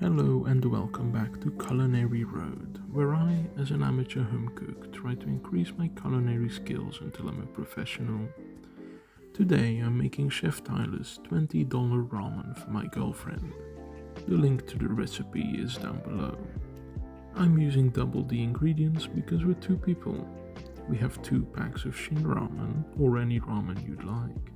Hello and welcome back to Culinary Road, where I, as an amateur home cook, try to increase my culinary skills until I'm a professional. Today I'm making Chef Tyler's $20 ramen for my girlfriend. The link to the recipe is down below. I'm using double the ingredients because we're two people. We have 2 packs of Shin ramen, or any ramen you'd like.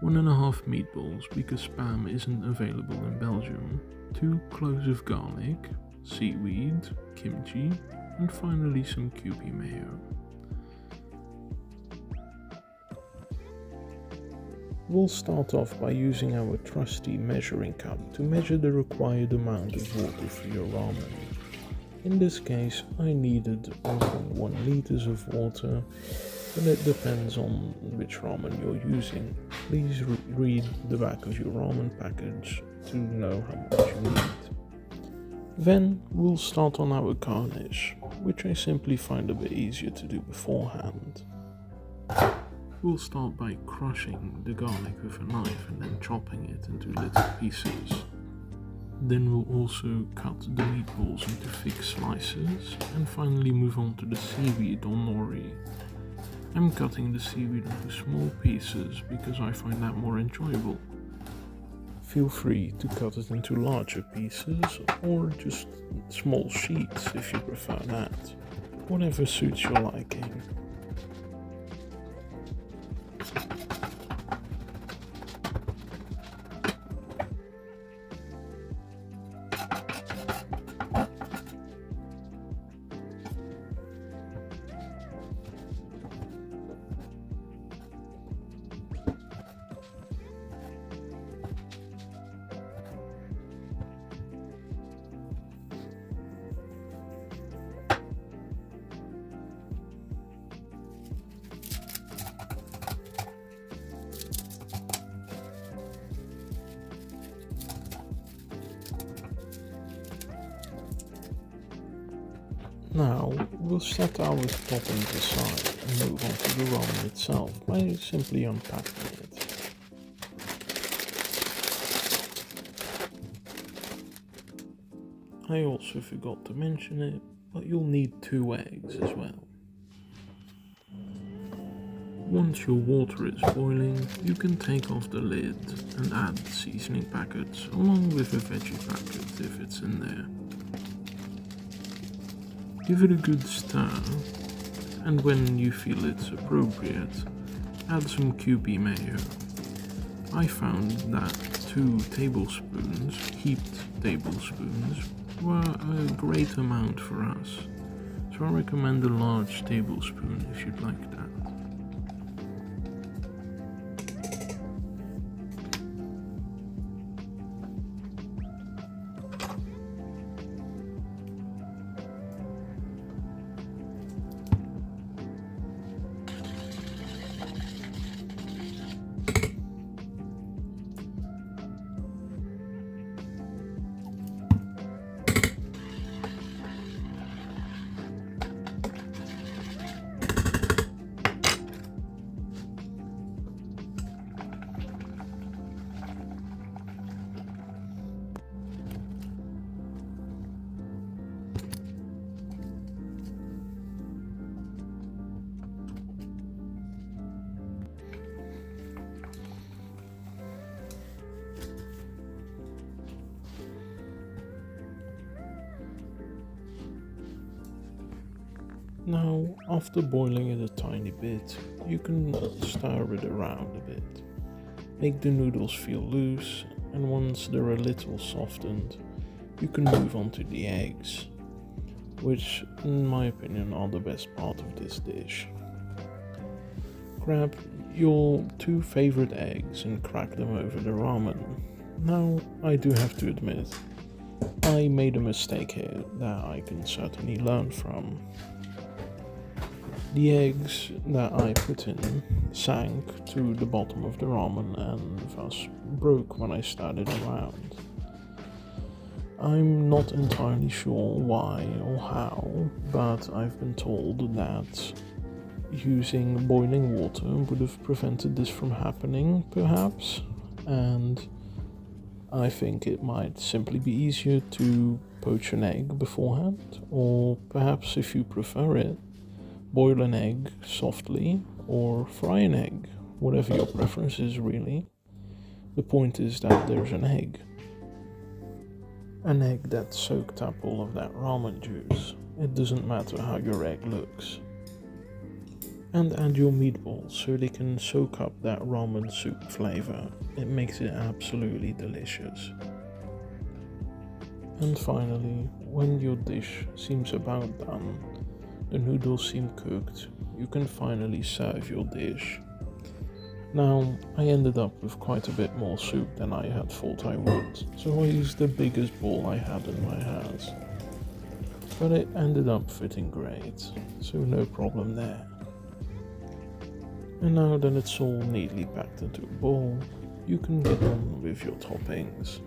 1.5 meatballs because spam isn't available in Belgium, 2 cloves of garlic, seaweed, kimchi, and finally some Kewpie mayo. We'll start off by using our trusty measuring cup to measure the required amount of water for your ramen. In this case, I needed 1.1 liters of water, but it depends on which ramen you're using. Please read the back of your ramen package to know how much you need. Then we'll start on our garnish, which I simply find a bit easier to do beforehand. We'll start by crushing the garlic with a knife and then chopping it into little pieces. Then we'll also cut the meatballs into thick slices and finally move on to the seaweed or nori. I'm cutting the seaweed into small pieces because I find that more enjoyable. Feel free to cut it into larger pieces or just small sheets if you prefer that. Whatever suits your liking. Now, we'll set our toppings aside and move on to the ramen itself by simply unpacking it. I also forgot to mention it, but you'll need 2 eggs as well. Once your water is boiling, you can take off the lid and add the seasoning packets along with a veggie packet if it's in there. Give it a good stir, and when you feel it's appropriate, add some Kewpie mayo. I found that 2 tablespoons, heaped tablespoons, were a great amount for us, so I recommend a large tablespoon if you'd like that. Now, after boiling it a tiny bit, you can stir it around a bit. Make the noodles feel loose, and once they're a little softened, you can move on to the eggs, which, in my opinion, are the best part of this dish. Grab your 2 favorite eggs and crack them over the ramen. Now, I do have to admit, I made a mistake here that I can certainly learn from. The eggs that I put in sank to the bottom of the ramen and thus broke when I stirred it around. I'm not entirely sure why or how, but I've been told that using boiling water would have prevented this from happening, perhaps, and I think it might simply be easier to poach an egg beforehand, or perhaps if you prefer it, boil an egg softly or fry an egg, whatever your preference is really. The point is that there's an egg. An egg that soaked up all of that ramen juice. It doesn't matter how your egg looks. And add your meatballs so they can soak up that ramen soup flavor. It makes it absolutely delicious. And finally, when your dish seems about done, the noodles seem cooked, you can finally serve your dish. Now, I ended up with quite a bit more soup than I had thought I would, so I used the biggest bowl I had in my house. But it ended up fitting great, so no problem there. And now that it's all neatly packed into a bowl, you can get on with your toppings.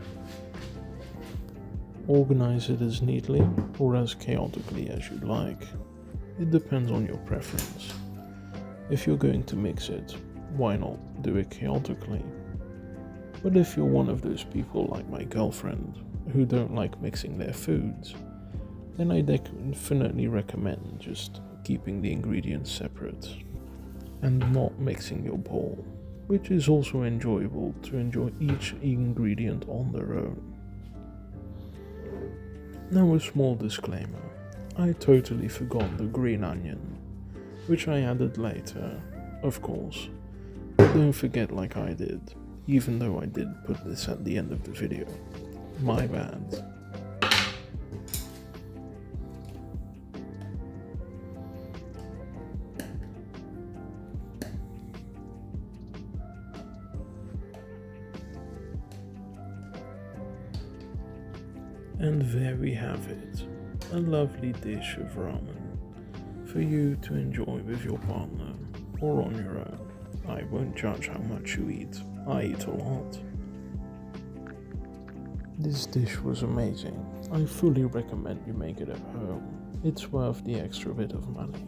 Organize it as neatly or as chaotically as you'd like. It depends on your preference. If you're going to mix it, why not do it chaotically? But if you're one of those people like my girlfriend, who don't like mixing their foods, then I definitely recommend just keeping the ingredients separate and not mixing your bowl, which is also enjoyable to enjoy each ingredient on their own. Now a small disclaimer, I totally forgot the green onion, which I added later, of course. Don't forget like I did, even though I did put this at the end of the video. My bad. And there we have it, a lovely dish of ramen for you to enjoy with your partner or on your own. I won't judge how much you eat, I eat a lot. This dish was amazing. I fully recommend you make it at home. It's worth the extra bit of money.